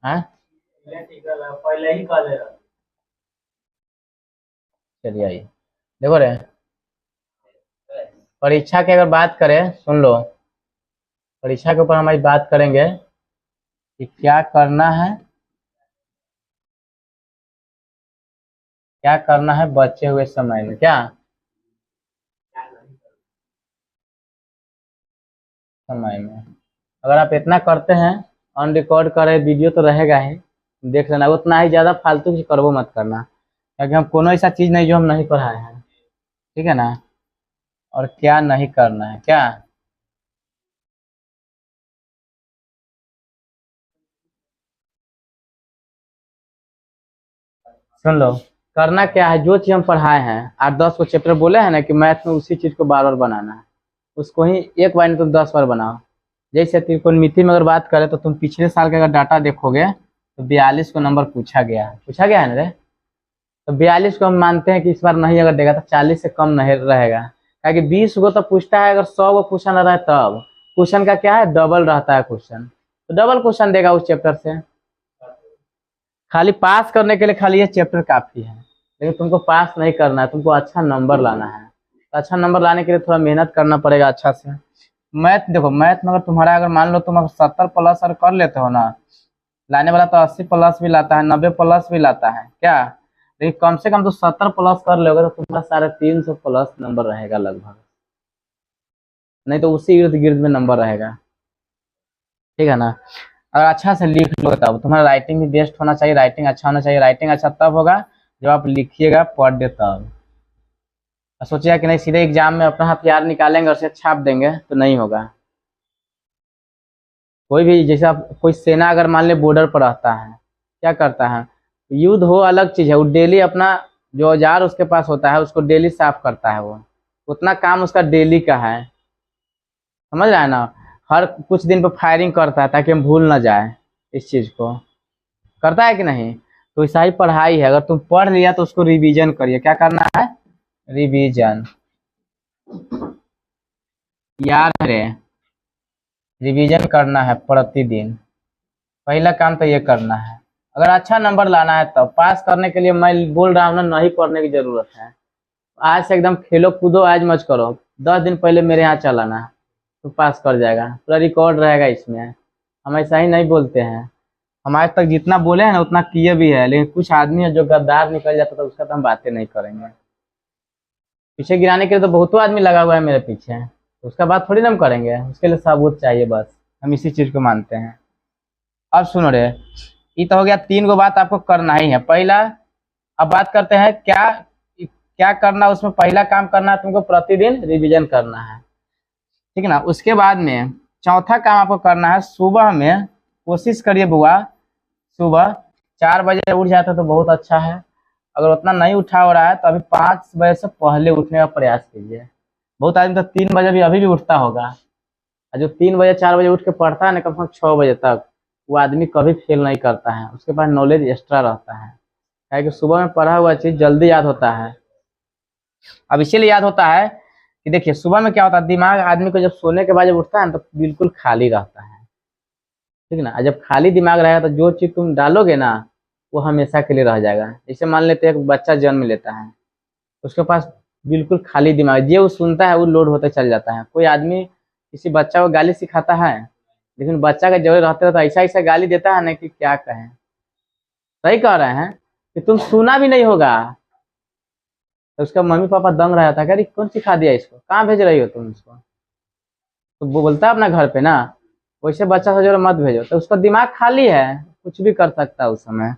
हाँ चलिए आइए। देखो रे, परीक्षा की अगर बात करें, सुन लो, परीक्षा के ऊपर हम आज बात करेंगे कि क्या करना है, क्या करना है बचे हुए समय में। क्या समय में अगर आप इतना करते हैं, ऑन रिकॉर्ड करे वीडियो तो रहेगा ही, देख लेना। उतना ही ज्यादा फालतू की करबो मत करना, क्योंकि हम कोनो ऐसा चीज नहीं जो हम नहीं पढ़ाए हैं। ठीक है ना। और क्या नहीं करना है, क्या सुन लो, करना क्या है, जो चीज हम पढ़ाए हैं, 8-10 को चैप्टर बोले हैं ना कि मैथ में उसी चीज को बार बार बनाना है, उसको ही एक बार नहीं तुम 10 बार बनाओ। जैसे त्रिकोणमिति में अगर बात करें तो तुम पिछले साल का अगर डाटा देखोगे तो 42 को नंबर पूछा गया है ना रे। तो 42 को हम मानते हैं कि इस बार नहीं अगर देगा तो 40 से कम नहीं रहेगा, क्योंकि 20 को तो पूछता है, अगर 100 को पूछा ना रहे तब क्वेश्चन का क्या है, डबल रहता है क्वेश्चन, तो डबल क्वेश्चन देगा उस चैप्टर से। खाली पास करने के लिए खाली ये चैप्टर काफी है, लेकिन तुमको पास नहीं करना है, तुमको अच्छा नंबर लाना है। तो अच्छा नंबर लाने के लिए थोड़ा मेहनत करना पड़ेगा अच्छा से। मैथ देखो, मैथ में अगर तुम्हारा, अगर मान लो तुम अगर 70 प्लस अगर कर लेते हो ना, लाने वाला तो 80 प्लस भी लाता है, 90 प्लस भी लाता है क्या, लेकिन कम से कम तो 70 प्लस कर लोगे तो तुम्हारा 350 प्लस नंबर रहेगा लगभग, नहीं तो उसी इर्द गिर्द में नंबर रहेगा। ठीक है ना। अगर अच्छा से लिख लो तब तुम्हारा राइटिंग भी बेस्ट होना चाहिए, राइटिंग अच्छा होना चाहिए। राइटिंग अच्छा तब होगा जब आप लिखिएगा पर डे तब। और सोचिएगा कि नहीं सीधे एग्जाम में अपना हथियार निकालेंगे और उसे छाप देंगे, तो नहीं होगा। कोई भी, जैसे आप कोई सेना अगर मान ले बॉर्डर पर रहता है, क्या करता है, युद्ध हो अलग चीज है, वो डेली अपना जो औजार उसके पास होता है उसको डेली साफ करता है, वो उतना काम उसका डेली का है। समझ रहा है ना। हर कुछ दिन पे फायरिंग करता है ताकि हम भूल ना जाए इस चीज को, करता है कि नहीं। तो ऐसा ही पढ़ाई है, अगर तुम पढ़ लिया तो उसको रिवीजन करिए। क्या करना है, रिवीजन। याद रहे, रिवीजन करना है प्रतिदिन, पहला काम तो ये करना है। अगर अच्छा नंबर लाना है तब पास करने के लिए मैं बोल रहा हूँ ना, नहीं पढ़ने की जरूरत है। आज से एकदम खेलो कूदो, आज मत करो, 10 दिन पहले मेरे यहाँ चलाना, तो पास कर जाएगा, पूरा रिकॉर्ड रहेगा इसमें। हम ऐसा ही नहीं बोलते हैं, हम आज तक जितना बोले हैं ना उतना किए भी है, लेकिन कुछ आदमी है जो गद्दार निकल जाता तो उसका तो हम बातें नहीं करेंगे। पीछे गिराने के लिए तो बहुतों आदमी लगा हुआ है मेरे पीछे, तो उसका बात थोड़ी ना हम करेंगे, उसके लिए सबूत चाहिए बस। हम इसी चीज को मानते हैं। अब सुनो रे, ये तो हो गया 3 गो बात आपको करना ही है। पहला, अब बात करते हैं क्या क्या करना, उसमें पहला काम करना है तुमको प्रतिदिन रिवीजन करना है। ठीक है ना। उसके बाद में चौथा काम आपको करना है, सुबह में कोशिश करिए बुआ, सुबह 4 बजे उठ जाते तो बहुत अच्छा है। अगर उतना नहीं उठा हो रहा है तो अभी 5 बजे से पहले उठने का प्रयास कीजिए। बहुत आदमी तो 3 बजे भी अभी भी उठता होगा, और जो 3 बजे 4 बजे उठ के पढ़ता है ना कम से कम 6 बजे तक, वो आदमी कभी फेल नहीं करता है, उसके पास नॉलेज एक्स्ट्रा रहता है। क्या है कि सुबह में पढ़ा हुआ चीज जल्दी याद होता है। अब इसीलिए याद होता है कि देखिए सुबह में क्या होता है, दिमाग आदमी को जब सोने के बाद जब उठता है ना तो बिल्कुल खाली रहता है। ठीक है ना। और जब खाली दिमाग रहेगा तो जो चीज तुम डालोगे ना वो हमेशा के लिए रह जाएगा। जैसे मान लेते हैं एक बच्चा जन्म लेता है, उसके पास बिल्कुल खाली दिमाग, जो वो सुनता है वो लोड होते चल जाता है। कोई आदमी किसी बच्चा को गाली सिखाता है, लेकिन बच्चा का जरूर रहते रहता ऐसा ऐसा गाली देता है ना कि क्या कहें। सही कह रहे हैं कि तुम सुना भी नहीं होगा, तो उसका मम्मी पापा दंग रहा था, कह रही कौन सिखा दिया इसको, कहाँ भेज रही हो तुम इसको, तो वो बोलता है अपना घर पे ना, वैसे बच्चा से जरूर मत भेजो, तो उसका दिमाग खाली है, कुछ भी कर सकता है उस समय।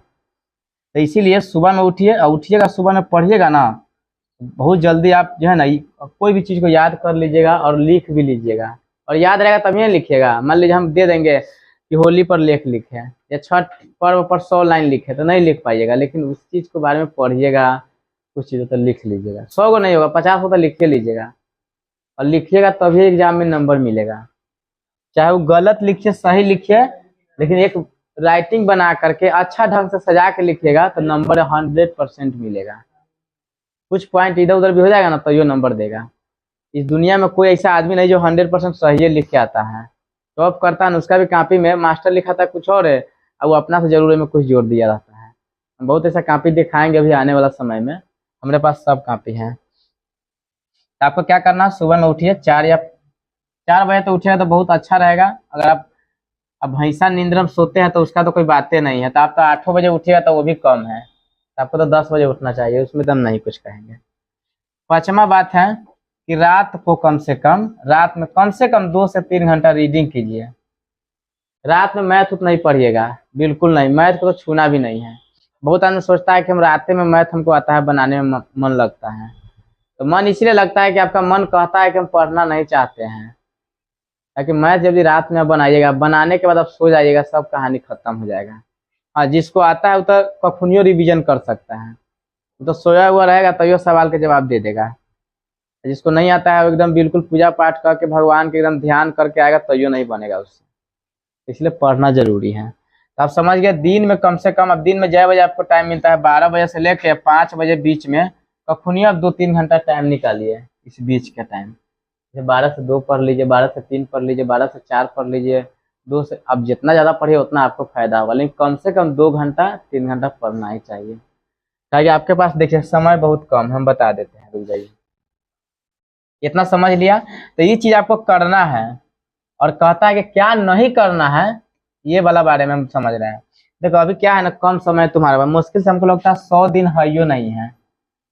तो इसीलिए सुबह में उठिए, और उठिएगा सुबह में पढ़िएगा ना, बहुत जल्दी आप जो है ना कोई भी चीज को याद कर लीजिएगा और लिख भी लीजिएगा। और याद रहेगा तभी लिखिएगा। मान लीजिए हम दे देंगे कि होली पर लेख लिखे या छठ पर्व पर 100 लाइन लिखे, तो नहीं लिख पाइएगा, लेकिन उस चीज के बारे में पढ़िएगा, कुछ चीजों तो लिख लीजिएगा। 100 को नहीं होगा, 50 को तो लिख लीजिएगा, और लिखिएगा तभी एग्जाम में नंबर मिलेगा। चाहे वो गलत लिखिए सही लिखिए, लेकिन एक राइटिंग बना करके अच्छा ढंग से सजा के लिखिएगा तो नंबर 100% मिलेगा। कुछ पॉइंट इधर उधर भी हो जाएगा ना तो ये नंबर देगा। इस दुनिया में कोई ऐसा आदमी नहीं जो 100% सही लिख के आता है। टॉप करता है उसका भी कॉपी में मास्टर लिखा था कुछ और है, और वो अपना से जरूर में कुछ जोड़ दिया रहता है। हम बहुत ऐसा कॉपी दिखाएंगे अभी आने वाला समय में, हमारे पास सब कॉपी है। तो आपको क्या करना है, सुबह में उठिए 4 बजे तो उठिएगा तो बहुत अच्छा रहेगा। अगर आप अब भैंसा नींद में सोते हैं तो उसका तो कोई बातें नहीं है, तो आप तो 8 बजे उठिएगा तो वो भी कम है, तो आपको तो 10 बजे उठना चाहिए, उसमें तो हम नहीं कुछ कहेंगे। पांचवा बात है कि रात में कम से कम 2 से 3 घंटा रीडिंग कीजिए। रात में मैथ उतना नहीं पढ़िएगा, बिल्कुल नहीं, मैथ को तो छूना भी नहीं है। बहुत आदमी सोचता है कि हम रात में मैथ हमको आता है बनाने में मन लगता है, तो मन इसलिए लगता है कि आपका मन कहता है कि हम पढ़ना नहीं चाहते हैं। ताकि मैथ जब भी रात में आप बनाइएगा, बनाने के बाद आप सो जाइएगा, सब कहानी खत्म हो जाएगा। हाँ, जिसको आता है वो तो कखनियों रिवीजन कर सकता है, वो तो सोया हुआ रहेगा तैयो सवाल के जवाब दे देगा। जिसको नहीं आता है वो एकदम बिल्कुल पूजा पाठ करके भगवान के एकदम ध्यान करके आएगा तैयो नहीं बनेगा उससे, इसलिए पढ़ना जरूरी है। तो आप समझ गए, दिन में कम से कम, अब दिन में जय बजे आपको टाइम मिलता है, 12 बजे से लेके 5 बजे बीच में कखनियों आप 2-3 घंटा टाइम निकालिए। इस बीच का टाइम 12 से 2 पढ़ लीजिए, 12 से 3 पढ़ लीजिए, 12 से 4 पढ़ लीजिए, 2 से, अब जितना ज़्यादा पढ़िए उतना आपको फायदा होगा, लेकिन कम से कम 2 घंटा 3 घंटा पढ़ना ही चाहिए। ताकि आपके पास देखिए समय बहुत कम, हम बता देते हैं, रुक जाइए। इतना समझ लिया, तो ये चीज़ आपको करना है। और कहता है कि क्या नहीं करना है, ये वाला बारे में हम समझ रहे हैं। देखो अभी क्या है ना, कम समय तुम्हारे पास, मुश्किल से हमको लगता है 100 दिन है यो नहीं है।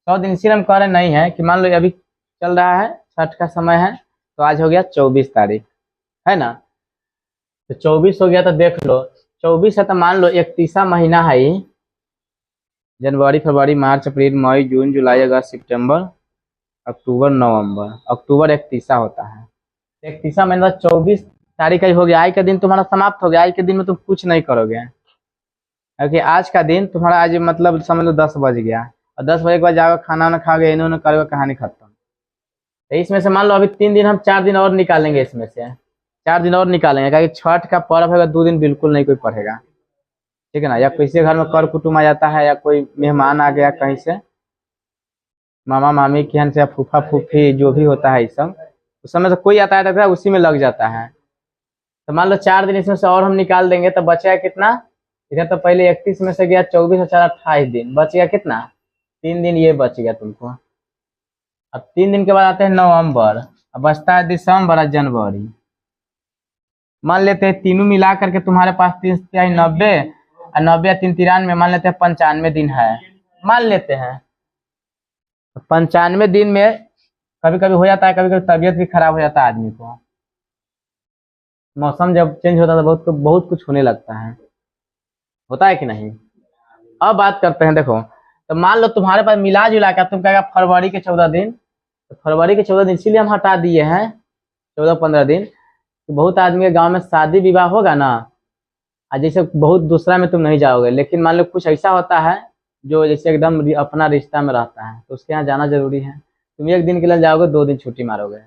100 दिन इसीलिए हम कह रहे नहीं है कि मान लो अभी चल रहा है छठ का समय है, तो आज हो गया 24 तारीख, है ना, तो 24 हो गया, तो देख लो 24 है, तो मान लो 31वां महीना है ही। जनवरी, फरवरी, मार्च, अप्रैल, मई, जून, जुलाई, अगस्त, सितंबर, अक्टूबर, नवंबर, अक्टूबर 31वां होता है। 31वां महीना 24 तारीख का ही हो गया, आज का दिन तुम्हारा समाप्त हो गया। आज के दिन में तुम कुछ नहीं करोगे, क्योंकि आज का दिन तुम्हारा, आज मतलब समझ लो 10 बज गया, और 10 बजे के बाद जाओगे खाना वाना खाओगे, इन्होंने करोगे, कहानी खत्म। तो इसमें से मान लो अभी 3 दिन, हम 4 दिन और निकालेंगे, इसमें से 4 दिन और निकालेंगे, क्योंकि छठ का पर्व है, 2 दिन बिल्कुल नहीं कोई पढ़ेगा, ठीक है ना। या किसी घर में कर कुटुम आ जाता है, या कोई मेहमान आ गया कहीं से, मामा मामी के यहाँ से, या फूफा फूफी, जो भी होता है, इस सब उस समय से कोई आता है उसी में लग जाता है। तो मान लो 4 दिन इसमें से और हम निकाल देंगे, तो बचेगा कितना, इधर तो पहले 31 में से गया, 24 और 4 28 दिन, बच गया कितना, 3 दिन ये बच गया तुमको। अब 3 दिन के बाद आते हैं नवंबर, अब बचता है दिसंबर और जनवरी। मान लेते हैं तीनों मिला करके तुम्हारे पास 3×3 = 90, और 90 या 3 93, मान लेते हैं 95 दिन है, मान लेते हैं। 95 दिन में कभी कभी हो जाता है, कभी कभी तबीयत भी खराब हो जाता है आदमी को, मौसम जब चेंज होता है तो बहुत कुछ होने लगता है, होता है कि नहीं। अब बात करते हैं, देखो तो मान लो तुम्हारे पास मिला जुला कर तुम कहेगा फरवरी के 14 दिन, तो फरवरी के 14 दिन इसीलिए हम हटा दिए हैं 14-15 दिन। तो बहुत आदमी के गांव में शादी विवाह होगा ना, आज जैसे बहुत दूसरा में तुम नहीं जाओगे, लेकिन मान लो कुछ ऐसा होता है जो जैसे एकदम अपना रिश्ता में रहता है, तो उसके यहाँ जाना जरूरी है। तुम 1 दिन के लिए जाओगे, 2 दिन छुट्टी मारोगे,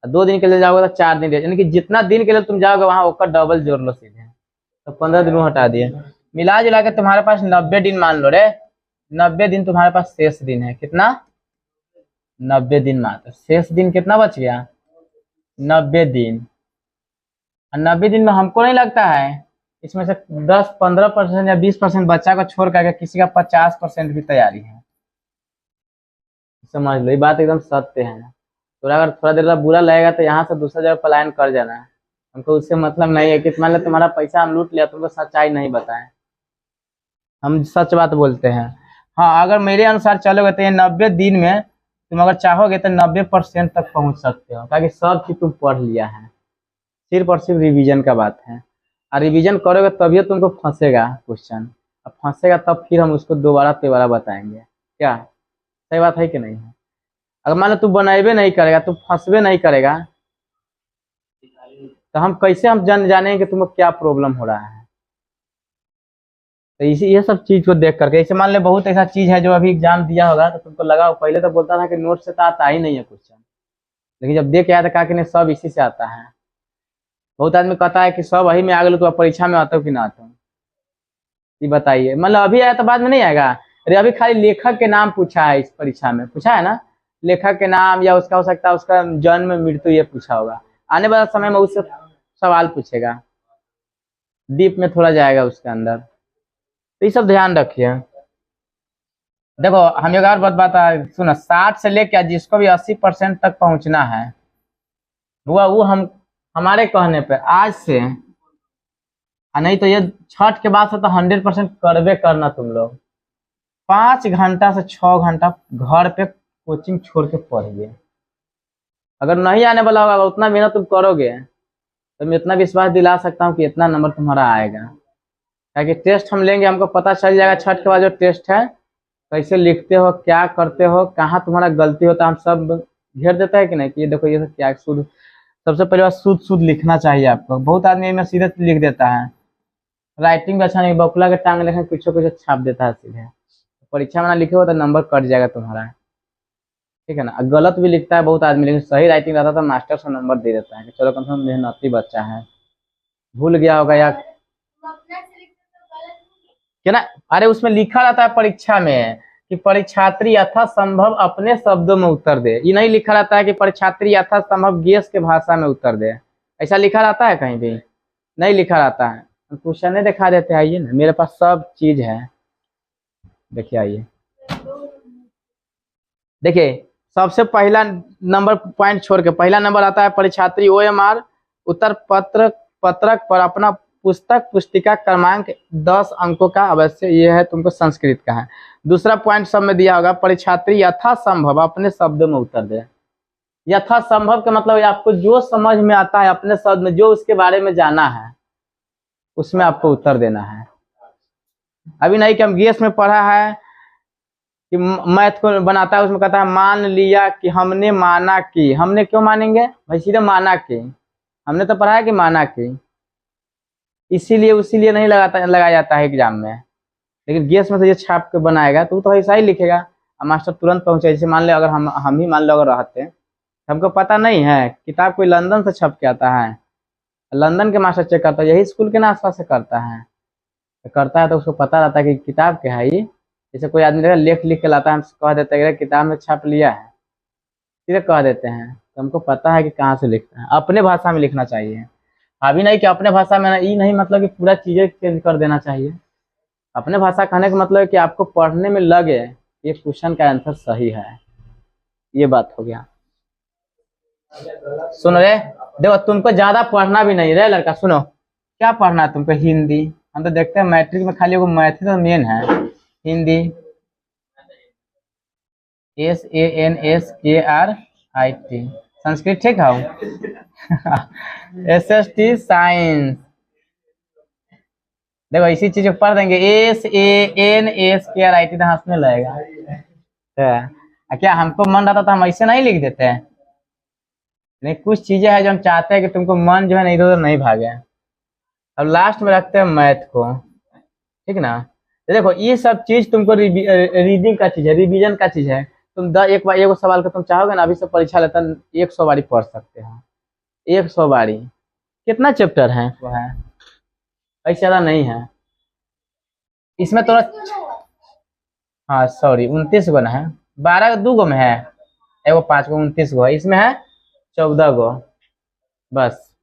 2 दिन के लिए जाओगे तो 4 दिन, यानी कि जितना दिन के लिए तुम जाओगे वहां उसका डबल जोड़ लो सीधे, तो 15 दिन हटा दिए। मिला जुला के तुम्हारे पास 90 दिन मान लो रे, 90 दिन तुम्हारे पास शेष दिन है, कितना, 90 दिन मात्र शेष दिन, कितना बच गया, 90 दिन। और 90 दिन में हमको नहीं लगता है इसमें से 10-15% या 20% बच्चा को छोड़ करके किसी का 50% भी तैयारी है, समझ लो, ये बात एकदम सत्य है। तो अगर थोड़ा देर बाद बुरा लगेगा तो यहाँ से दूसरा जगह पलायन कर जाना है, हमको उससे मतलब नहीं है कि मान लो तुम्हारा पैसा हम लूट लिया, तुमको सच्चाई नहीं बताएं, हम सच बात बोलते हैं। हाँ, अगर मेरे अनुसार चलोगे तो ये 90 दिन में तुम अगर चाहोगे तो 90% तक पहुंच सकते हो, ताकि सब चीज तुम पढ़ लिया है, सिर्फ और सिर्फ रिवीजन का बात है। और रिवीजन करोगे तभी तुमको फंसेगा क्वेश्चन, अब फंसेगा तब फिर हम उसको दोबारा तिबारा बताएंगे, क्या सही बात है कि नहीं है। अगर मान लो तू बनाएबे नहीं करेगा, तू फंसबे नहीं करेगा, तो हम कैसे हम जानेंगे कि तुमको क्या प्रॉब्लम हो रहा है। तो इसी ये सब चीज को देख करके, जैसे मान ले बहुत ऐसा चीज है जो अभी एग्जाम दिया होगा तो तुमको लगा, पहले तो बोलता था कि नोट से तो आता ही नहीं है क्वेश्चन, लेकिन जब देख आया तो कहा कि नहीं सब इसी से आता है। बहुत आदमी कहता है कि सब वही में आ गए, तो परीक्षा में आता हो कि ना आता हो, ये बताइए। मतलब अभी आया तो बाद में नहीं आएगा, अरे अभी खाली लेखक के नाम पूछा है, इस परीक्षा में पूछा है ना, लेखक के नाम, या उसका हो सकता है उसका जन्म मृत्यु ये पूछा होगा, आने वाला समय में उससे सवाल पूछेगा, डीप में थोड़ा जाएगा उसके अंदर, तो ये सब ध्यान रखिए। देखो हम एक और बात बता सुनो, 60 से लेकर जिसको भी 80% तक पहुंचना है वो हम हमारे कहने पे आज से, नहीं तो ये छठ के बाद से तो 100% करबे करना तुम लोग। 5 घंटा से 6 घंटा घर पे कोचिंग छोड़ के पढ़िए। अगर नहीं आने वाला होगा उतना मेहनत तुम करोगे तो मैं इतना विश्वास दिला सकता हूँ कि इतना नंबर तुम्हारा आएगा। ताकि टेस्ट हम लेंगे, हमको पता चल जाएगा छठ के बाद जो टेस्ट है कैसे लिखते हो, क्या करते हो, कहाँ तुम्हारा गलती होता है, हम सब घेर देता है कि नहीं कि ये देखो ये सब क्या शुद्ध, सबसे पहले बात शुद्ध शुद्ध लिखना चाहिए आपको। बहुत आदमी में सीधे लिख देता है, राइटिंग भी अच्छा नहीं, बकुला के टांग लिखे कुछ कुछ छाप देता है सीधे, परीक्षा में ना लिखे हो तो नंबर कट जाएगा तुम्हारा, ठीक है ना। गलत भी लिखता है बहुत आदमी, लेकिन सही राइटिंग रहता है तो मास्टर से नंबर दे देता है कि चलो कम से कम मेहनती बच्चा है, भूल गया होगा या क्या ना। अरे उसमें लिखा रहता है परीक्षा में कि परीक्षार्थी यथासंभव अपने शब्दों में उत्तर दे, ये नहीं लिखा रहता है कि परीक्षार्थी यथासंभव गेस के भाषा में उत्तर दे। ऐसा लिखा रहता है कहीं भी? नहीं लिखा रहता है। क्वेश्चन दिखा देते हैं, आइए ना, मेरे पास सब चीज है, देखिए आइए। देखिए सबसे पहला नंबर पॉइंट छोड़ के पहला नंबर आता है परीक्षार्थी OMR उत्तर पत्रक पर अपना पुस्तक पुस्तिका क्रमांक 10 अंकों का अवश्य, ये है तुमको संस्कृत का है। दूसरा पॉइंट सब में दिया होगा परीक्षार्थी यथासंभव अपने शब्दों में उत्तर दे। यथासंभव का मतलब आपको जो समझ में आता है अपने शब्द में, जो उसके बारे में जाना है उसमें आपको उत्तर देना है। अभी नहीं कि हम गेस में पढ़ा है कि मैथ को बनाता है, उसमें कहता है मान लिया कि, हमने माना कि, हमने क्यों मानेंगे भाई, सीधे माना कि, हमने तो पढ़ा है कि माना कि, इसीलिए उसीलिए नहीं लगाया जाता है एग्जाम में। लेकिन गेस में से ये छाप के बनाएगा तो वो तो ऐसा ही लिखेगा, और मास्टर तुरंत पहुंचे। जैसे मान ले अगर हम ही मान लो अगर रहते, हमको पता नहीं है, किताब कोई लंदन से छप के आता है, लंदन के मास्टर चेक करता है, यही स्कूल के ना आसपास से करता है, तो उसको पता रहता है कि किताब क्या है ये। जैसे कोई आदमी लेख लिख के लाता है, हम कह देते हैं किताब में छाप लिया है, सीधे कह देते हैं, तो हमको पता है कि कहाँ से लिखते हैं। अपने भाषा में लिखना चाहिए, अभी नहीं कि अपने भाषा में, ये नहीं मतलब कि पूरा चीजें चेंज कर देना चाहिए। अपने भाषा कहने का मतलब है कि आपको पढ़ने में लगे ये क्वेश्चन का आंसर सही है, ये बात हो गया। सुनो रे, देखो तुमको ज्यादा पढ़ना भी नहीं रे लड़का, सुनो क्या पढ़ना है तुमको, हिंदी। हम तो देखते हैं मैट्रिक में खाली वो मैथ ही तो मेन है, हिंदी SANSKRIT, संस्कृत ठीक है, SST साइंस। देखो इसी चीज को पढ़ देंगे, SANSKRIT तो हंसने लगेगा। क्या हमको मन रहता तो हम ऐसे नहीं लिख देते हैं? नहीं, कुछ चीजें हैं जो हम चाहते हैं कि तुमको मन जो है ना इधर उधर नहीं भागे। अब लास्ट में रखते हैं मैथ को, ठीक ना। तो देखो ये सब चीज तुमको रीडिंग का चीज है, रिवीजन का चीज है। तुम एक बार एगो सवाल का तुम चाहोगे ना, अभी से परीक्षा लेता 100 बारी पढ़ सकते हो, 100 बारी। कितना चैप्टर है वो है, ऐसा ज्यादा नहीं है इसमें थोड़ा। हाँ सॉरी 29 गो ना है, 12 2 गो में है, एगो 5 गो, 29 गो है, इसमें है 14 गो बस।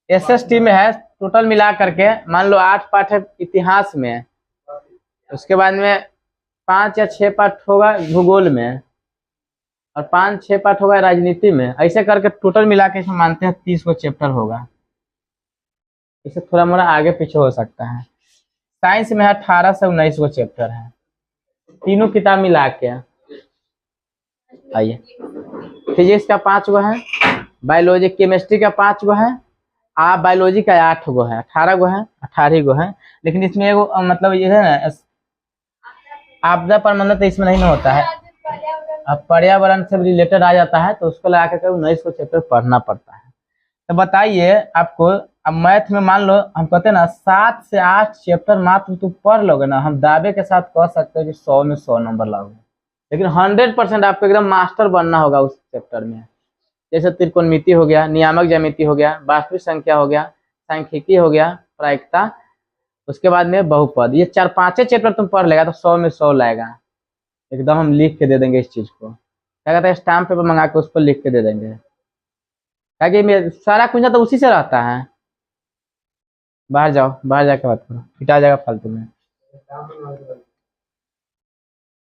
SST में है टोटल मिला करके मान लो 8 पाठ है इतिहास में, उसके बाद में 5 या 6 पाठ होगा भूगोल में, और 5-6 पाठ होगा राजनीति में। ऐसे करके टोटल मिला के इसमें मानते हैं 30 गो चैप्टर होगा, इससे थोड़ा मोड़ा आगे पीछे हो सकता है। साइंस में 18 से 19 गो चैप्टर है, तीनों किताब मिला के। आइए फिजिक्स का 5 गो है, बायोलॉजी केमिस्ट्री का 5 गो है, बायोलॉजी का 8 गो है, 18 गो है, 18 गो है। लेकिन इसमें एगो मतलब ये है ना, आपदा प्रबंधन तो इसमें नहीं ना होता है, अब पर्यावरण से रिलेटेड आ जाता है तो उसको लगा करके 19 को चैप्टर पढ़ना पड़ता है। तो बताइए आपको, अब मैथ में मान लो हम कहते हैं ना 7 से 8 चैप्टर मात्र तुम पढ़ लोगे ना, हम दावे के साथ कह सकते हैं कि 100 में 100 नंबर लाओगे। लेकिन 100% आपको एकदम मास्टर बनना होगा उस चैप्टर में। जैसे त्रिकोणमिति हो गया, नियामक ज्यामिति हो गया, वास्तविक संख्या हो गया, सांख्यिकी हो गया, प्रायिकता, उसके बाद में बहुपद, ये 4-5 चैप्टर तुम पढ़ लेगा तो 100 में 100 लाएगा। एकदम हम लिख के दे देंगे इस चीज को, क्या कहते हैं, स्टाम्प पेपर मंगा के उस पर लिख के दे देंगे, ताकि सारा कुछ तो उसी से रहता है। बाहर जाओ, बाहर जाके बात करो, पिटा जाएगा फालतू में।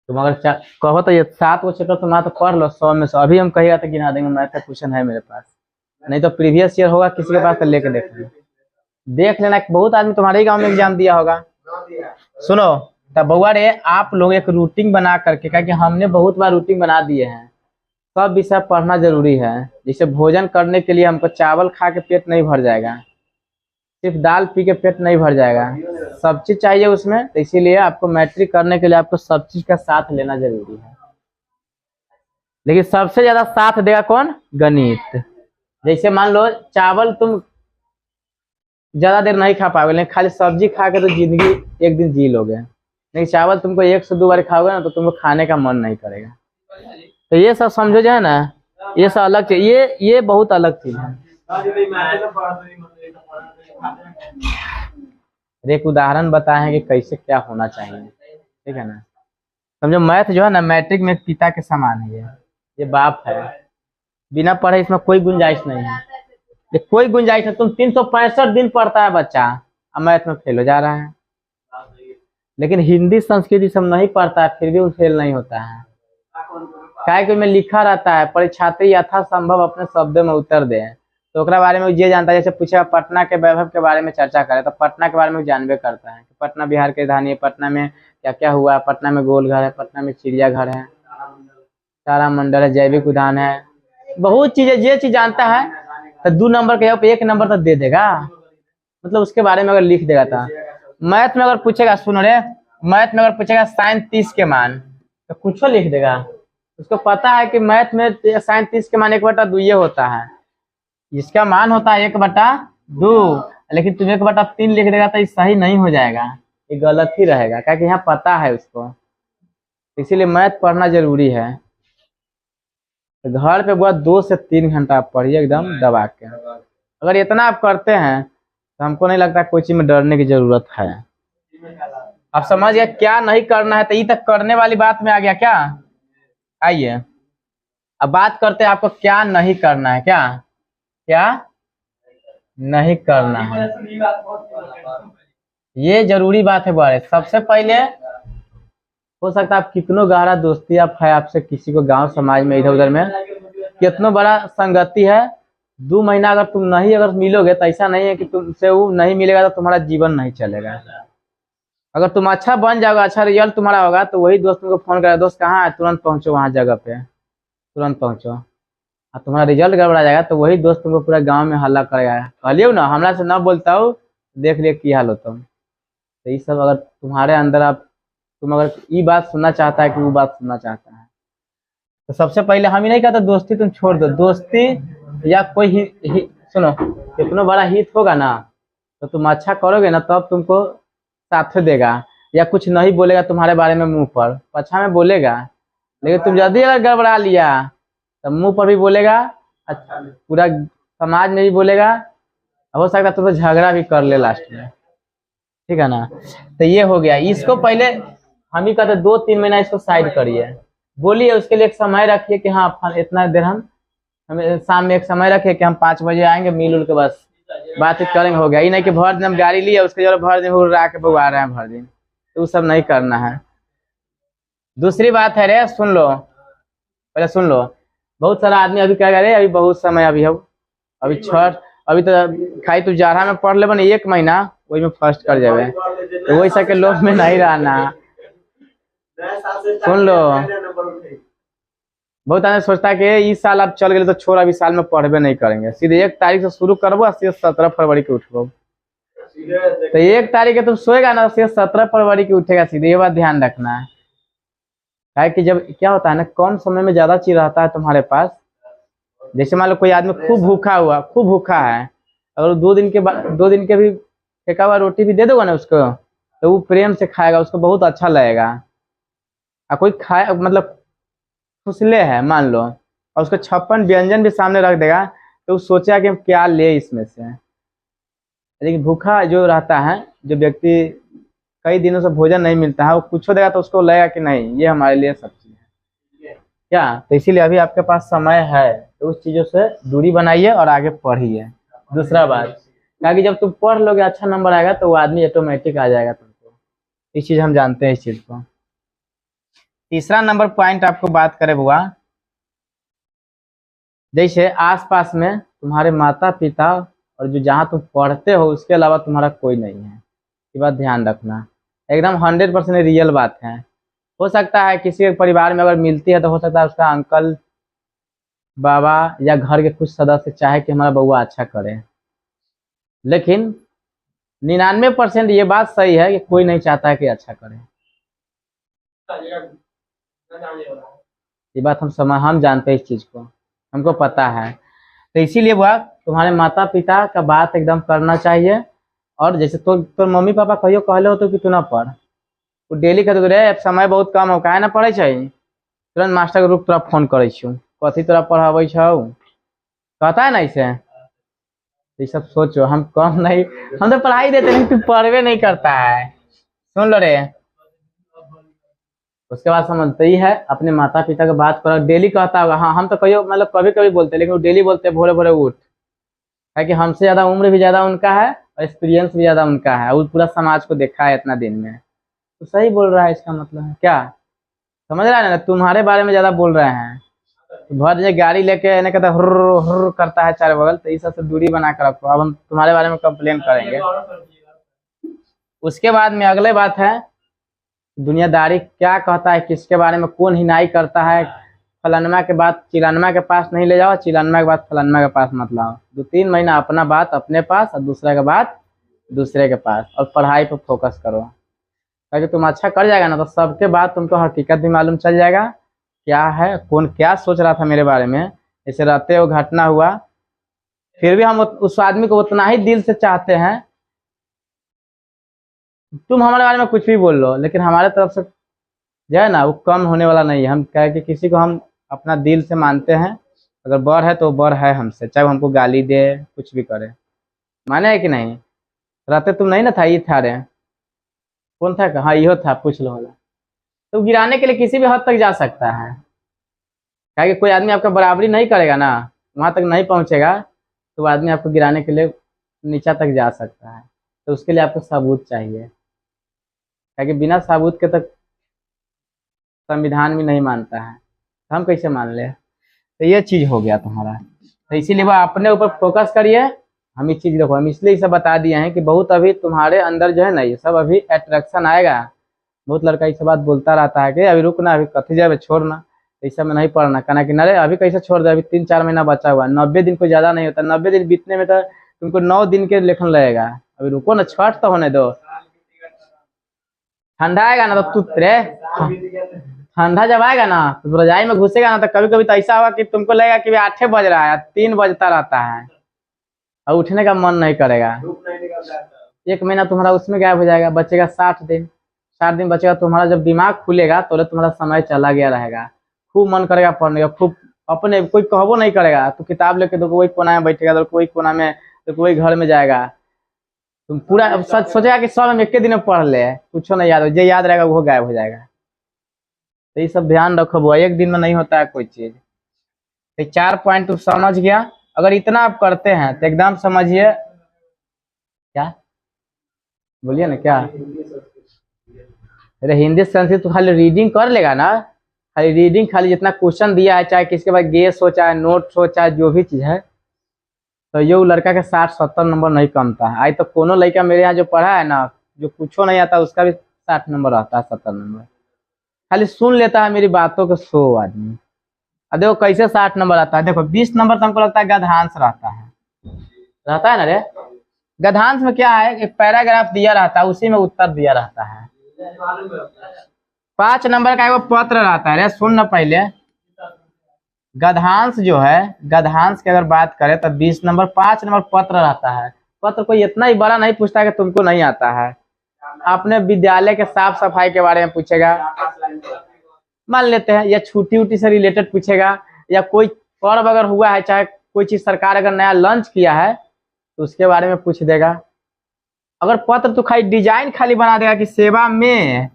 तुम अगर कहो तो ये 7 गो चैप्टर तुम्हारा तो पढ़ लो 100 में 100। अभी हम कहिए तो गिना देंगे, मैथ का क्वेश्चन है मेरे पास, नहीं तो प्रीवियस ईयर होगा किसी के पास तो लेके देख लेना। देख लेना, बहुत आदमी तुम्हारे ही गांव में एग्जाम दिया होगा। सुनो तब बउआ रे, आप लोग एक रूटीन बना करके, क्या कि हमने बहुत बार रूटीन बना दिए हैं, सब विषय पढ़ना जरूरी है। जैसे भोजन करने के लिए हमको चावल खा के पेट नहीं भर जाएगा, सिर्फ दाल पी के पेट नहीं भर जाएगा, सब चीज चाहिए उसमें। तो इसीलिए आपको मैट्रिक करने के लिए आपको सब चीज का साथ लेना जरूरी है। लेकिन सबसे ज्यादा साथ देगा कौन? गणित। जैसे मान लो चावल तुम ज्यादा देर नहीं खा पाओगे, लेकिन खाली सब्जी खा के तो जिंदगी एक दिन जी लोगे। लेकिन चावल तुमको 1 से 2 बार खाओगे ना तो तुमको खाने का मन नहीं करेगा। तो ये सब समझो जो है ना, ये सब अलग चीज, ये बहुत अलग चीज है। एक उदाहरण बताए हैं कि कैसे क्या होना चाहिए, ठीक है ना। समझो मैथ जो है ना, मैट्रिक में एक पिता के समान है। ये बाप है, बिना पढ़े इसमें कोई गुंजाइश नहीं है, ये कोई गुंजाइश है। तुम 365 दिन पढ़ता है बच्चा, अब मैथ में फेल हो जा रहा है। लेकिन हिंदी संस्कृति सब नहीं पढ़ता है, फिर भी वो फेल नहीं होता है। काय में लिखा रहता है, परीक्षार्थी यथासंभव अपने शब्द में उत्तर दे, तो ओकरा बारे में ये जानता है। जैसे पूछेगा पटना के वैभव के बारे में चर्चा करे, तो पटना के बारे में जानबे करता है कि पटना बिहार की राजधानी है, पटना में क्या क्या हुआ, पटना में गोलघर है, पटना में चिड़ियाघर है, तारा मंडल है, जैविक उद्यान है, बहुत चीजें ये चीज जानता है। तो 2 नंबर के जब 1 नंबर तो दे देगा, मतलब उसके बारे में अगर लिख देगा। था मैथ में अगर पूछेगा, सुनो रे, मैथ में अगर पूछेगा sin 30 के मान, तो कुछ लिख देगा। उसको पता है कि मैथ में sin 30 के मान 1/2 होता है, इसका मान होता है 1/2। लेकिन तुम 1/3 लिख देगा तो ये सही नहीं हो जाएगा, ये गलत ही रहेगा, क्योंकि यहाँ पता है उसको। इसीलिए मैथ पढ़ना जरूरी है। तो घर पे बहुत 2 से 3 घंटा आप पढ़िए एकदम दबा के। अगर इतना आप करते हैं तो हमको नहीं लगता कोई चीज में डरने की जरूरत है। आप समझ गए क्या नहीं करना है, तो ये तक करने वाली बात में आ गया क्या। आइए अब बात करते हैं आपको क्या नहीं करना है, क्या क्या नहीं करना है। ये जरूरी बात है बारे। सबसे पहले हो सकता है आप कितनों गहरा दोस्ती आप है आपसे किसी को गांव समाज में इधर उधर में कितना बड़ा संगति है, 2 महीना अगर तुम नहीं अगर मिलोगे तो ऐसा नहीं है कि तुमसे वो नहीं मिलेगा तो तुम्हारा जीवन नहीं चलेगा। अगर तुम अच्छा बन जाओगे, अच्छा रिजल्ट तुम्हारा होगा, तो वही दोस्त तुमको फोन करेगा, दोस्त कहाँ है, तुरंत पहुंचो वहाँ जगह पे, तुरंत पहुंचो। और तुम्हारा रिजल्ट गड़बड़ा जाएगा तो वही दोस्त तुमको पूरा गांव में हल्ला करेगा, कहलियो ना हमरा से ना बोलता हूँ, देख लियो की हाल होता। तो ये सब अगर तुम्हारे अंदर आप तुम अगर ये बात सुनना चाहता है कि वो बात सुनना चाहता है, तो सबसे पहले हम ही नहीं कहते दोस्ती तुम छोड़ दो। दोस्ती या कोई सुनो, कितना बड़ा हित होगा ना, तो तुम अच्छा करोगे ना तब तुमको साथ देगा, या कुछ नहीं बोलेगा तुम्हारे बारे में मुंह पर, अच्छा में बोलेगा। लेकिन तुम जल्दी अगर गड़बड़ा लिया तो मुंह पर भी बोलेगा, अच्छा पूरा समाज में भी बोलेगा, हो सकता है तुमसे झगड़ा भी कर ले लास्ट में, ठीक है ना। तो ये हो गया। इसको पहले हम ही कहते 2-3 महीना इसको साइड करिए, बोलिए उसके लिए एक समय रखिए कि हाँ इतना देर हमें शाम में एक समय रखिए कि हम 5 बजे आएंगे, मिल उल के बस बातचीत करेंगे, हो गया। ये नहीं कि भर दिन हम गाड़ी लिए उसके जो भर दिन हुर्रा के बउआ रहे हैं भर दिन, तो वो सब नहीं करना है। दूसरी बात है रे, सुन लो पहले सुन लो, बहुत सारा आदमी अभी क्या करे, अभी बहुत समय अभी हो, अभी छठ अभी तो खाई तू जाड़ा में पढ़ ले बन 1 महीना वही में फर्स्ट कर जावे, तो वही सब के लोग में नहीं रहना। सुन लो, बहुत आदमी सोचता है कि इस साल आप चल गए तो छोड़ अभी साल में पढ़बे नहीं करेंगे, सीधे 1 तारीख से शुरू करबो, सीधे 17 फरवरी के उठबो। तो 1 तारीख के तुम सोएगा ना, सीधे 17 फरवरी के उठेगा सीधे, ये बात ध्यान रखना है। कि जब क्या होता है ना, कम समय में ज्यादा चीज रहता है तुम्हारे पास। जैसे मान लो कोई आदमी खूब भूखा है, अगर 2 दिन के बाद 2 दिन के भी फेंका हुआ रोटी भी दे दोगा ना उसको, तो वो प्रेम से खाएगा, उसको बहुत अच्छा लगेगा। और कोई खाए मतलब फुसले है मान लो, और उसको 56 व्यंजन भी सामने रख देगा, तो वो सोचेगा कि हम क्या ले इसमें से। लेकिन भूखा जो रहता है, जो व्यक्ति कई दिनों से भोजन नहीं मिलता है, वो कुछ देगा तो उसको लगेगा कि नहीं ये हमारे लिए सब चीज है क्या। तो इसीलिए अभी आपके पास समय है, तो उस चीजों से दूरी बनाइए और आगे पढ़िए। दूसरा बात, ताकि जब तुम पढ़ लोगे अच्छा नंबर आएगा तो वो आदमी ऑटोमेटिक आ जाएगा तुमको। इस चीज हम जानते हैं इस चीज को। तीसरा नंबर पॉइंट आपको बात करें बुआ, जैसे आसपास में तुम्हारे माता पिता और जो जहाँ तुम पढ़ते हो उसके अलावा तुम्हारा कोई नहीं है, ये बात ध्यान रखना। एकदम 100% रियल बात है। हो सकता है किसी के परिवार में अगर मिलती है तो हो सकता है उसका अंकल बाबा या घर के कुछ सदस्य चाहे कि हमारा बउआ अच्छा करे, लेकिन 99% ये बात सही है कि कोई नहीं चाहता है कि अच्छा करे। ये बात हम जानते हैं इस चीज को, हमको पता है। तो इसीलिए बुआ तुम्हारे माता पिता का बात एकदम करना चाहिए। और जैसे तो मम्मी पापा कहियो कहले हो तो कि तू ना पढ़, तू डेली कहते रे अब समय बहुत कम हो, काहे ना पढ़े छै, तुरंत मास्टर के रुक तोरा फोन करे छू, कथी तोरा पढ़ावे छौ, कहता है ना ऐसे। ये सब सोचो, हम कम नहीं, हम तो पढ़ाई देते नहीं, तू पढ़वे नहीं करता है। सुन लो रे, उसके बाद समझते ही है अपने माता पिता की बात करो, डेली कहता होगा। हाँ हम तो कहियो मतलब कभी कभी बोलते हैं, लेकिन वो डेली बोलते हैं भोरे भोरे उठ, है कि हमसे ज्यादा उम्र भी ज्यादा उनका है और एक्सपीरियंस भी ज्यादा उनका है, वो पूरा समाज को देखा है इतना दिन में। तो सही बोल रहा है, इसका मतलब है क्या, समझ रहा है ना, तुम्हारे बारे में ज्यादा बोल रहे हैं। तो भर जो गाड़ी लेके इन्हें कहता हुर्र हुर्र करता है चारों बगल, तो इस सबसे दूरी बना कर रखो। अब हम तुम्हारे बारे में कंप्लेन करेंगे। उसके बाद में अगले बात है, दुनियादारी क्या कहता है, किसके बारे में कौन हिनाई करता है। फलानमा के बाद चिलानमा के पास नहीं ले जाओ, चिलानमा के बाद फलानमा के पास मत लाओ। 2-3 महीना अपना बात अपने पास और दूसरे के बात दूसरे के पास, और पढ़ाई पर फोकस करो। ताकि तुम अच्छा कर जाएगा ना तो सबके बाद तुमको हकीकत भी मालूम चल जाएगा, क्या है कौन क्या सोच रहा था मेरे बारे में। जैसे रहते हो घटना हुआ, फिर भी हम उस आदमी को उतना ही दिल से चाहते हैं। तुम हमारे बारे में कुछ भी बोल लो, लेकिन हमारे तरफ से जो है ना वो कम होने वाला नहीं है। हम कहे कि किसी को हम अपना दिल से मानते हैं, अगर बड़ है तो बड़ है हमसे, चाहे वो हमको गाली दे कुछ भी करे। माने है कि नहीं, रहते तुम नहीं ना था, ये था रे, कौन था, हाँ इहो था, पूछ लो वाला। तो गिराने के लिए किसी भी हद तक जा सकता है, क्या कि कोई आदमी आपका बराबरी नहीं करेगा ना, वहां तक नहीं पहुंचेगा, तो वो आदमी आपको गिराने के लिए नीचा तक जा सकता है। तो उसके लिए आपको सबूत चाहिए, क्या कि बिना सबूत के तक संविधान भी नहीं मानता है, तो हम कैसे मान ले। तो ये चीज हो गया तुम्हारा। तो इसीलिए वो अपने ऊपर फोकस करिए। हम इस चीज देखो, हम इसलिए इसे बता दिए हैं कि बहुत अभी तुम्हारे अंदर जो है ना ये सब अभी अट्रैक्शन आएगा। बहुत लड़का इस बात बोलता रहता है कि अभी रुकना, अभी कथी जाए छोड़ना, इस सब में नहीं पढ़ना, कहना कि नरे अभी कैसे छोड़ दे, अभी 3-4 महीना बचा हुआ है, 90 दिन को ज्यादा नहीं होता, 90 दिन बीतने में तो तुमको 9 दिन के लेखन लगेगा। अभी रुको ना, छठ तो होने दो, ठंडा आएगा ना तो तू रे, ठंडा जब आएगा ना तो रजाई में घुसेगा ना, तो कभी कभी तो ऐसा होगा कि तुमको लगेगा कि 8 बज रहा है, 3 बजता रहता है और उठने का मन नहीं करेगा। 1 महीना तुम्हारा उसमें गायब हो जाएगा, बचेगा 60 दिन। 60 दिन बचेगा, तुम्हारा जब दिमाग खुलेगा तो तुम्हारा समय चला गया रहेगा। खूब मन करेगा पढ़ने का, खूब अपने कोई कहबो नहीं करेगा, तो किताब लेके तो वही कोना में बैठेगा, तो कोई कोना में, तो कोई घर में जाएगा। तुम पूरा सच सोचेगा कि सब हम एक दिन में पढ़ ले, कुछ नहीं याद हो, जो याद रहेगा वो गायब हो जाएगा। तो ये सब ध्यान रखो बुआ, एक दिन में नहीं होता है कोई चीज। तो 4 पॉइंट तुम समझ गया, अगर इतना आप करते हैं तो एकदम समझिए। क्या बोलिए ना, क्या, अरे हिंदी संस्कृत तो खाली रीडिंग कर लेगा ना, खाली रीडिंग, खाली जितना क्वेश्चन दिया है, चाहे किसके बाद गेस हो, चाहे नोट्स हो, चाहे जो भी चीज है, तो ये वो लड़का के 60-70 नंबर नहीं कमता है। आज तो कोनो लड़का मेरे यहाँ जो पढ़ा है ना, जो कुछो नहीं आता उसका भी 60 नंबर आता है, 70 नंबर। खाली सुन लेता है मेरी बातों को 100 आदमी। अब देखो कैसे 60 नंबर आता है। देखो 20 नंबर तो हमको लगता है गधांश रहता है ना रे। गधांश में क्या है, एक पैराग्राफ दिया रहता है, उसी में उत्तर दिया रहता है। 5 नंबर का एक पत्र रहता है रे, सुन ना पहले। गधांश जो है, गधांश की अगर बात करें तो 20 नंबर, 5 नंबर पत्र रहता है। पत्र कोई इतना ही बड़ा नहीं पूछता कि तुमको नहीं आता है, अपने विद्यालय के साफ सफाई के बारे में पूछेगा, मान लेते हैं, या छुट्टी उट्टी से रिलेटेड पूछेगा, या कोई पर्व अगर हुआ है, चाहे कोई चीज सरकार अगर नया लॉन्च किया है तो उसके बारे में पूछ देगा। अगर पत्र तो खाली डिजाइन खाली बना देगा कि सेवा में,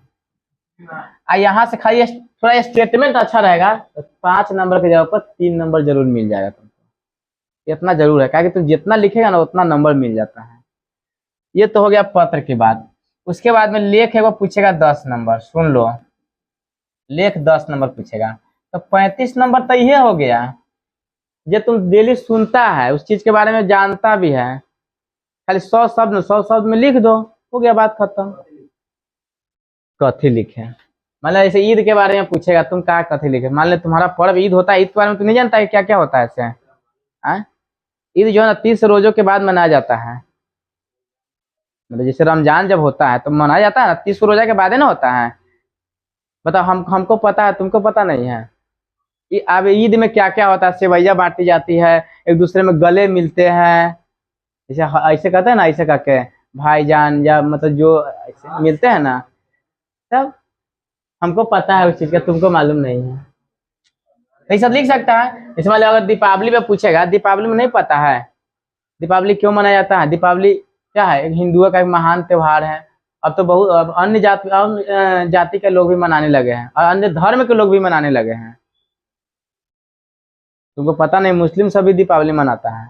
यहाँ से खाली थोड़ा स्टेटमेंट अच्छा रहेगा, तो 5 नंबर की जगह पर 3 नंबर जरूर मिल जाएगा तुमको। इतना जरूर है, क्या कि तुम जितना लिखेगा ना उतना नंबर मिल जाता है। ये तो हो गया पत्र की बात। उसके बाद में लेख है वो पूछेगा 10 नंबर, सुन लो, लेख 10 नंबर पूछेगा। तो 35 नंबर तो ये हो गया, ये तुम डेली सुनता है, उस चीज के बारे में जानता भी है, खाली 100 शब्द में लिख दो, हो गया, बात खत्म। कथी लिखे, मान लो ऐसे ईद के बारे में पूछेगा, तुम क्या कथी लिखे, मान लो तुम्हारा पर्व ईद होता है, ईद के बारे में तुम नहीं जानता है क्या क्या होता है ऐसे? हाँ? ईद जो है ना 30 रोजों के बाद मनाया जाता है, मतलब जैसे रमजान जब होता है तो मनाया जाता है ना, 30 रोजा के बाद है ना होता है। बताओ, हमको पता है, तुमको पता नहीं है? अब ईद में क्या क्या होता है, सेवैया बांटी जाती है, एक दूसरे में गले मिलते हैं, जैसे ऐसे कहते हैं ना, ऐसे करके भाईजान, या मतलब जो ऐसे मिलते हैं ना, तब हमको पता है उस चीज का, तुमको मालूम नहीं है। तो ये सब लिख सकता है। जैसे मान लो अगर दीपावली पे पूछेगा, दीपावली में नहीं पता है दीपावली क्यों मनाया जाता है? दीपावली क्या है, एक हिंदुओं का एक महान त्योहार है। अब तो बहुत, अब अन्य जाति के लोग भी मनाने लगे हैं, और अन्य धर्म के लोग भी मनाने लगे हैं। तुमको पता नहीं, मुस्लिम सभी दीपावली मनाता है,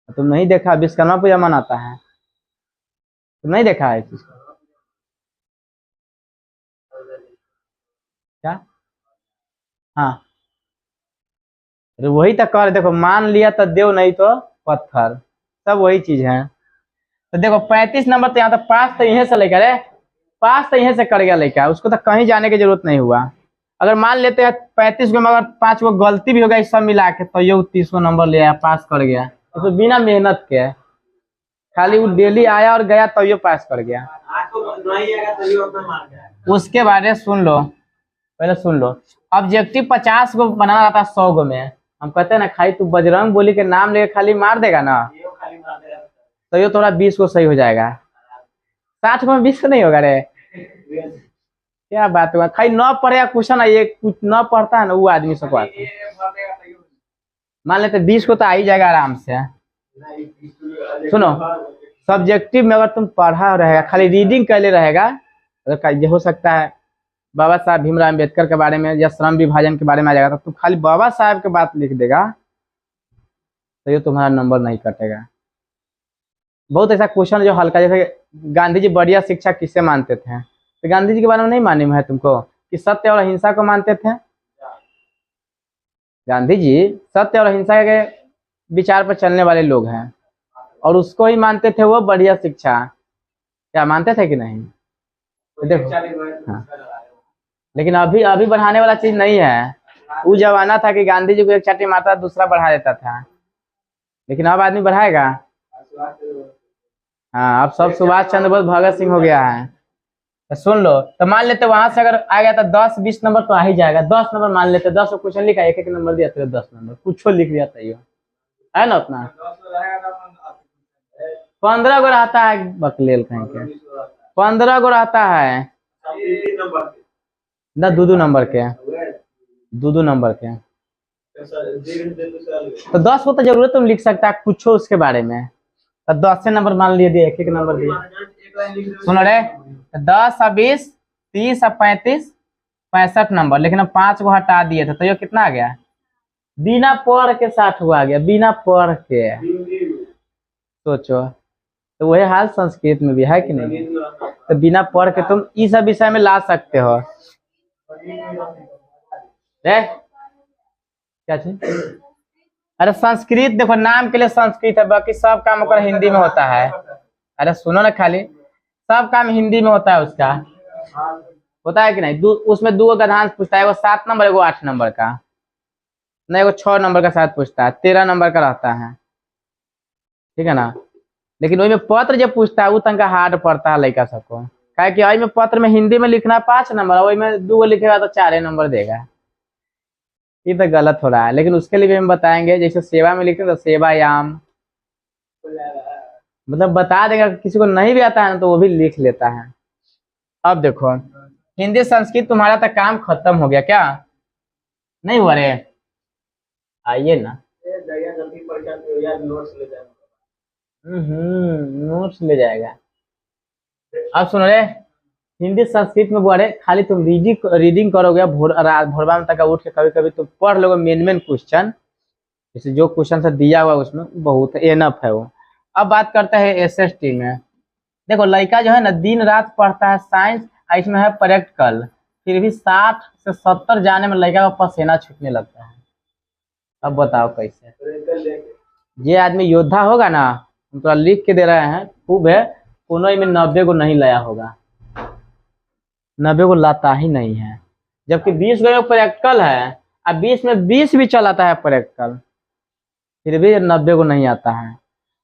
तुम नहीं देखा? विश्वकर्मा पूजा मनाता है, तुम नहीं देखा है इस चीज को? क्या? हाँ, अरे वही तो कर, देखो, मान लिया तो देव, नहीं तो पत्थर, सब वही चीज है। तो देखो 35 नंबर तो यहाँ तो पास तो यहीं से लेकर है, पास तो यहीं से कर गया लेकर, उसको तो कहीं जाने की जरूरत नहीं हुआ। अगर मान लेते हैं 35 में अगर 5 गो गलती भी हो गई सब मिला के, तो ये 30 नंबर ले आया, पास कर गया, तो बिना मेहनत के, खाली वो डेली आया और गया तो ये पास कर गया। उसके बारे में सुन लो, पहले सुन लो। ऑब्जेक्टिव 50 गो बनाना रहता है 100 गो में। हम कहते हैं ना, खाली तू बजरंग बोली के नाम लेके खाली मार देगा ना, तो ये थोड़ा 20 को सही हो जाएगा। 60 में 20 को नहीं होगा रे, क्या बात हुआ? खाली न पढ़ेगा क्वेश्चन, ये कुछ न पढ़ता है ना वो आदमी सबको आता है। मान लेते 20 को तो आ ही जाएगा आराम से। सुनो, सब्जेक्टिव में अगर तुम पढ़ा रहेगा, खाली रीडिंग कर ले रहेगा, अगर ये हो सकता है बाबा साहब भीमराव अम्बेडकर के बारे में या श्रम विभाजन के बारे में आ जाएगा, तो तुम खाली बाबा साहब के बात लिख देगा, तो ये तुम्हारा नंबर नहीं कटेगा। बहुत ऐसा क्वेश्चन जो हल्का, जैसे गांधी जी बढ़िया शिक्षा किससे मानते थे? तो गांधी जी के बारे में नहीं मालूम है तुमको कि सत्य और अहिंसा को मानते थे? गांधी जी सत्य और अहिंसा के विचार पर चलने वाले लोग हैं, और उसको ही मानते थे वो बढ़िया शिक्षा। क्या मानते थे कि नहीं? तो देखो, हाँ, लेकिन अभी अभी बढ़ाने वाला चीज नहीं है। वो जमाना था कि गांधी जी को एक चाटी मारता दूसरा बढ़ा देता था, लेकिन अब आदमी बढ़ाएगा? हाँ, अब सब सुभाष चंद्र बोस, भगत सिंह हो गया है। तो सुन लो, तो मान लेते वहां से अगर आ गया तो 10-20 नंबर तो आ ही जाएगा। 10 नंबर मान लेते, 10 को क्वेश्चन लिखा, एक नंबर दिया, तो 10 नंबर कुछ लिख दिया था, ये है ना उतना। 15 गो रहता है, बकलेल कहीं के 15 गो रहता है ना, दो नंबर के, दो नंबर के। तो 10 को तो जरूरत तुम लिख सकता है कुछ उसके बारे में। तो 10 नंबर मान लिए दिए, एक नंबर दिए। सुनो रे, 10 और 20, 30 और 35, 65 नंबर, लेकिन अब 5 को हटा दिए थे, तो ये कितना आ गया? बिना पढ़ के 60 को आ गया, बिना पढ़ के। सोचो, तो वही हाल संस्कृत में भी है कि नहीं? तो बिना पढ़ के तुम इस सब विषय में ला सकते हो। क्या चीज? अरे संस्कृत देखो, नाम के लिए संस्कृत है, बाकी सब काम ओकर हिंदी में होता है। अरे सुनो ना, खाली सब काम हिंदी में होता है उसका, होता है कि नहीं? उसमें 2 गधांश पूछता है, एगो 7 नंबर, एगो 8 नंबर का, नहीं एगो 6 नंबर का साथ पूछता है, 13 नंबर का रहता है, ठीक है ना? लेकिन वही में पत्र जब पूछता है वो तनका हार्ड पड़ता है लड़का सबको, क्या कि वही में पत्र में हिंदी में लिखना 5 नंबर, वही में 2 लिखेगा तो 4 नंबर देगा। ये तो गलत हो रहा है, लेकिन उसके लिए भी हम बताएंगे। जैसे सेवा में लिखते हैं तो सेवायाम, मतलब बता देगा, किसी को नहीं भी आता है ना तो वो भी लिख लेता है। अब देखो, हिंदी संस्कृत तुम्हारा तो काम खत्म हो गया क्या? नहीं हुआ रे? आइए ना, नोट्स ले जाएगा। अब सुनो रे, हिंदी संस्कृत में बोले खाली तुम रीडिंग करोगे, भोरबा में तक उठ के कभी कभी तुम पढ़ लोगे मेन क्वेश्चन, जैसे जो क्वेश्चन से दिया हुआ उसमें बहुत एनफ है वो। अब बात करते हैं एसएसटी में। देखो लड़का जो है ना दिन रात पढ़ता है साइंस, इसमें है प्रैक्टिकल, फिर भी 60 से 70 जाने में लड़का का पसीना छूटने लगता है। अब बताओ कैसे। ये आदमी योद्धा होगा ना, हम तो लिख के दे रहे हैं खूब है, कोनो में 90 को नहीं लाया होगा, 90 को लाता ही नहीं है। जबकि 20 को प्रैक्टिकल है, अब 20 में 20 भी चलाता है प्रैक्टिकल, फिर भी 90 को नहीं आता है।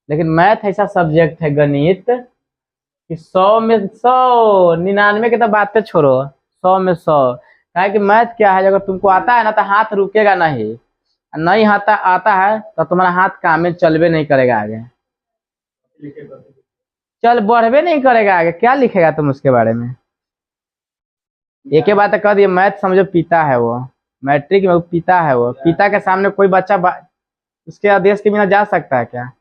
लेकिन मैथ ऐसा सब्जेक्ट है गणित कि 100 में 100, 99 की तो बातें छोड़ो, 100 में 100। क्या है कि मैथ क्या है, अगर तुमको आता है ना तो हाथ रुकेगा नहीं, नहीं आता है तो तुम्हारा हाथ काम में चलबे नहीं करेगा आगे, चल बढ़वे नहीं करेगा आगे, क्या लिखेगा तुम उसके बारे में। एक ही बात कह दिए, मैथ समझो पिता है वो, मैट्रिक में वो पिता है, वो पिता के सामने कोई बच्चा उसके आदेश के बिना जा सकता है क्या।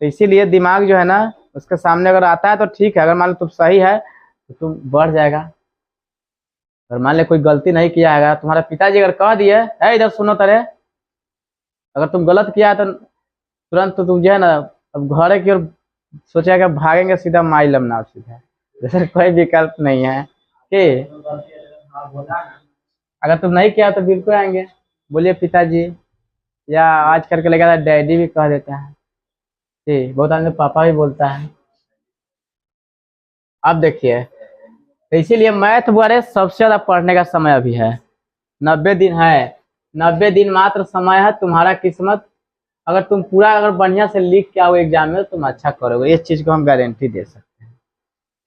तो इसीलिए दिमाग जो है ना उसके सामने अगर आता है तो ठीक है, अगर मान लो तुम सही है तो तुम बढ़ जाएगा। अगर मान लो कोई गलती नहीं किया है, तुम्हारा पिताजी अगर कह दिए है इधर सुनो तरे, अगर तुम गलत किया है तो तुरंत तो तुम जो है ना अब घर की ओर सोचेगा भागेंगे सीधा माई लमना सीधा, जैसे कोई विकल्प नहीं है कि अगर तुम नहीं किया तो बिल्कुल आएंगे, बोलिए पिताजी, या आज करके लगा डैडी भी कह देता है जी, बहुत आदमी पापा भी बोलता है। अब देखिए, तो इसीलिए मैथ बारे सबसे ज्यादा पढ़ने का समय अभी है, 90 दिन है, 90 दिन मात्र समय है, तुम्हारा किस्मत, अगर तुम पूरा अगर बढ़िया से लिख के आओ एग्जाम में तुम अच्छा करोगे, इस चीज को हम गारंटी दे सकते हैं,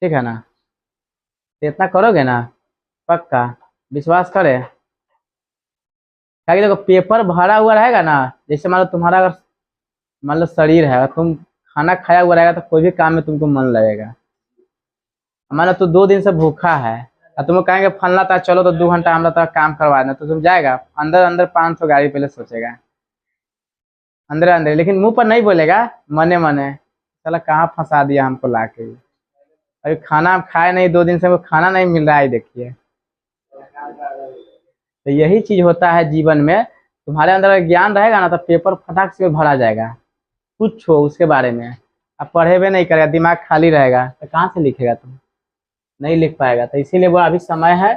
ठीक है ना। तो इतना करोगे ना, पक्का विश्वास करे। ताकि देखो पेपर भरा हुआ रहेगा ना, जैसे मान लो तुम्हारा अगर मान लो शरीर है, अगर तुम खाना खाया हुआ रहेगा तो कोई भी काम में तुमको मन लगेगा। मान लो तो 2 दिन से भूखा है और तुमको कहेंगे फलना था चलो तो 2 घंटा हमारा काम करवा देना, तो तुम जाएगा, अंदर अंदर 500 गाड़ी पहले सोचेगा, अंदर अंदर, लेकिन मुंह पर नहीं बोलेगा, मने मने चला कहाँ फंसा दिया हमको लाके, अभी खाना हम खाए नहीं 2 दिन से, वो खाना नहीं मिल रहा है देखिए। तो यही चीज होता है जीवन में, तुम्हारे अंदर अगर ज्ञान रहेगा ना तो पेपर फटाक से भरा जाएगा, कुछ हो उसके बारे में, अब पढ़े भी नहीं करेगा, दिमाग खाली रहेगा तो कहाँ से लिखेगा तुम, नहीं लिख पाएगा। तो इसीलिए वो अभी समय है,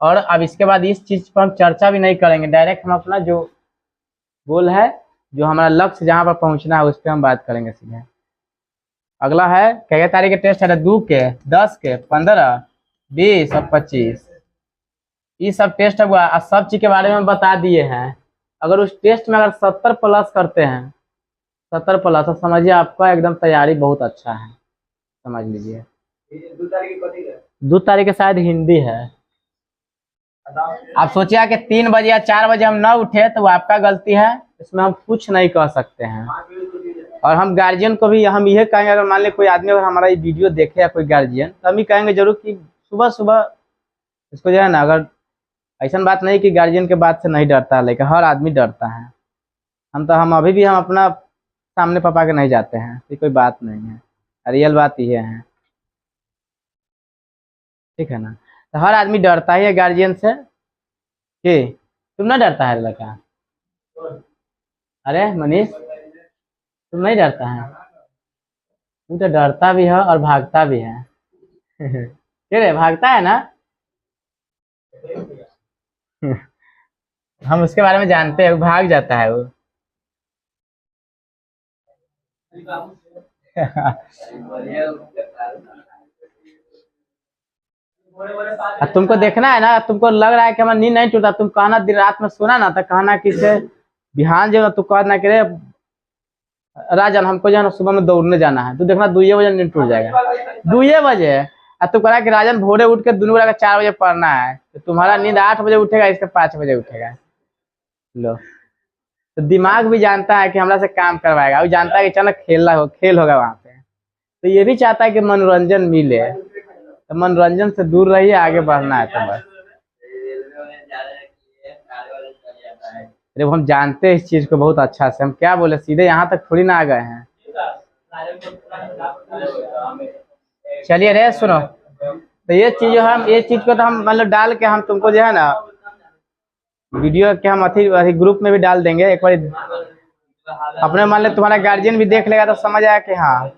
और अब इसके बाद इस चीज पर हम चर्चा भी नहीं करेंगे, डायरेक्ट हम अपना जो गोल है, जो हमारा लक्ष्य जहाँ पर पहुंचना है उस पर हम बात करेंगे सीधे। अगला है क्या तारीख के टेस्ट है, 2 के 10 के 15 20 और 25, ये सब टेस्ट हुआ, सब चीज के बारे में बता दिए हैं। अगर उस टेस्ट में अगर 70 प्लस करते हैं, 70 प्लस, तो समझिए आपका एकदम तैयारी बहुत अच्छा है, समझ लीजिए। 2 तारीख के शायद हिंदी है। आप सोचिए कि 3 बजे या 4 बजे हम न उठे तो वो आपका गलती है, इसमें हम कुछ नहीं कह सकते हैं। और हम गार्जियन को भी हम यह कहेंगे, अगर मान ले कोई आदमी अगर हमारा ये वीडियो देखे या कोई गार्जियन, तो हम ही कहेंगे जरूर कि सुबह सुबह इसको जो है ना, अगर ऐसा बात नहीं कि गार्जियन के बात से नहीं डरता है, लेकिन हर आदमी डरता है। हम अभी भी हम अपना सामने पापा के नहीं जाते हैं, ये कोई बात नहीं है, रियल बात ये है, ठीक है ना। तो हर आदमी डरता ही है गार्जियन से, कि तुम ना डरता है लड़का, अरे मनीष तुम नहीं डरता है, तू तो डरता भी है और भागता भी है क्यों रे, भागता है ना हम उसके बारे में जानते हैं, वो भाग जाता है वो तुमको देखना है ना, तुमको लग रहा है कि हमारा नींद नहीं टूटा, तुम कहना दिन रात में सोना ना तो कहना कि से बिहान जो तू कहना कि रे राजन हमको जो है ना सुबह में दौड़ने जाना है, तो देखना 2 बजे नींद टूट जाएगा, 2 बजे। और तू कह कि राजन भोरे उठ के दोनों का 4 बजे पढ़ना है, तो तुम्हारा नींद 8 बजे उठेगा, इसका 5 बजे उठेगा। लो, तो दिमाग भी जानता है कि हमरा से काम करवाएगा, वो जानता है कि चलो खेल होगा वहां पे, तो ये भी चाहता है कि मनोरंजन मिले, तो मनोरंजन से दूर रहिए, आगे बढ़ना है तो बस। अरे हम जानते हैं इस चीज को बहुत अच्छा से, हम क्या बोले, सीधे यहाँ तक थोड़ी ना आ गए हैं। चलिए रे सुनो, तो ये चीज को तो हम मतलब डाल के हम तुमको जो है ना वीडियो के हम अथी ग्रुप में भी डाल देंगे एक बार, अपने मान ले तुम्हारा गार्जियन भी देख लेगा तो समझ आया कि हाँ